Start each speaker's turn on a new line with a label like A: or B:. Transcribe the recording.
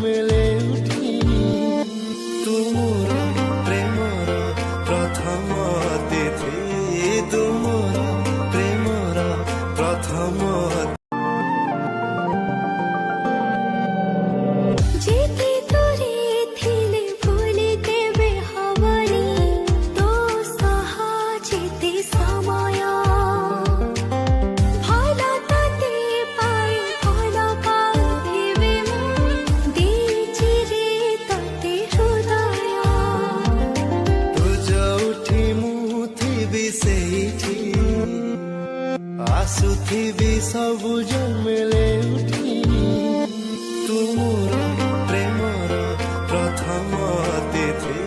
A: মেলে উঠি তুমର ପ୍ରେମର ପ୍ରଥମ ତିଥି ତୁମର ପ୍ରେମର ପ୍ରଥମ
B: যেতে তোরে থিলে ভুলে দেবে হবনি তো সাহা যেতে সময় ভালো তাতে পাই ভালো পাও ভেবে মন দিয়েছি রে তাতে হৃদয়
A: ତୁ ଯୋଉଠି ମୁଁ ଥିବି ସେଇଠି ଆସୁଥିବି ସବୁଜ ମେଳେ ଉଠି ତୁମର ପ୍ରେମର ପ୍ରଥମ ତିଥି